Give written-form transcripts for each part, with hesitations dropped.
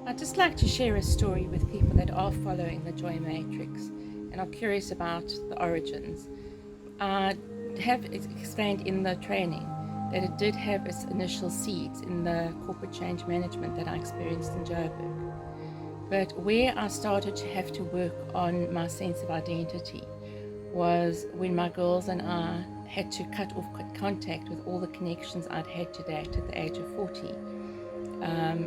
I'd just like to share a story with people that are following the Joy Matrix and are curious about the origins. I have explained in the training that it did have its initial seeds in the corporate change management that I experienced in Joburg. But where I started to have to work on my sense of identity was when my girls and I had to cut off contact with all the connections I'd had to date at the age of 40.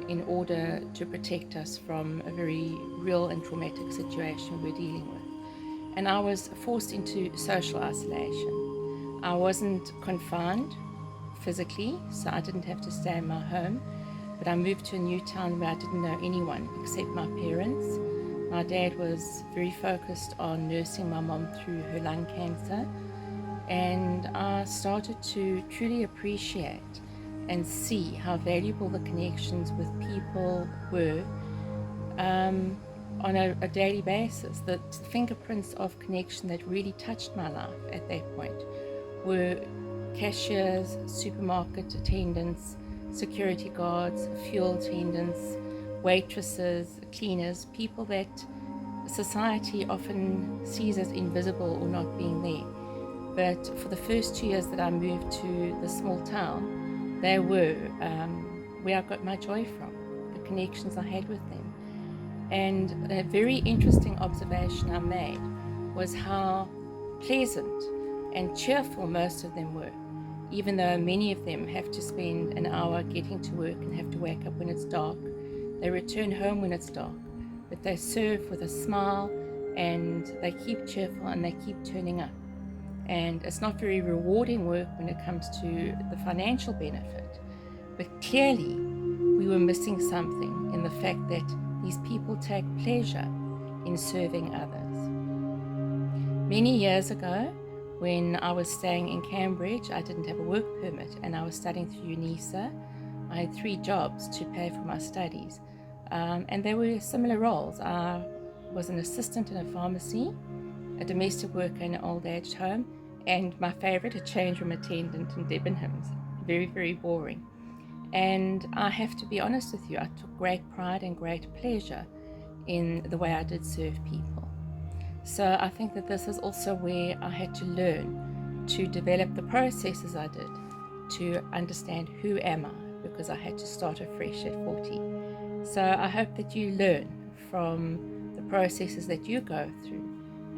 In order to protect us from a very real and traumatic situation we're dealing with. And I was forced into social isolation. I wasn't confined physically, so I didn't have to stay in my home, but I moved to a new town where I didn't know anyone except my parents. My dad was very focused on nursing my mom through her lung cancer, and I started to truly appreciate and see how valuable the connections with people were on a daily basis. The fingerprints of connection that really touched my life at that point were cashiers, supermarket attendants, security guards, fuel attendants, waitresses, cleaners, people that society often sees as invisible or not being there. But for the first 2 years that I moved to the small town, they were where I got my joy from, the connections I had with them. And a very interesting observation I made was how pleasant and cheerful most of them were, even though many of them have to spend an hour getting to work and have to wake up when it's dark. They return home when it's dark, but they serve with a smile and they keep cheerful and they keep turning up. And it's not very rewarding work when it comes to the financial benefit, but clearly we were missing something in the fact that these people take pleasure in serving others. Many years ago, when I was staying in Cambridge, I didn't have a work permit and I was studying through UNISA. I had 3 jobs to pay for my studies, and they were similar roles. I was an assistant in a pharmacy, a domestic worker in an old aged home, and my favorite, a change room attendant in Debenhams. Very, very boring. And I have to be honest with you, I took great pride and great pleasure in the way I did serve people. So I think that this is also where I had to learn to develop the processes I did to understand who am I, because I had to start afresh at 40. So I hope that you learn from the processes that you go through,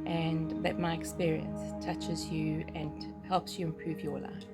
and that my experience touches you and helps you improve your life.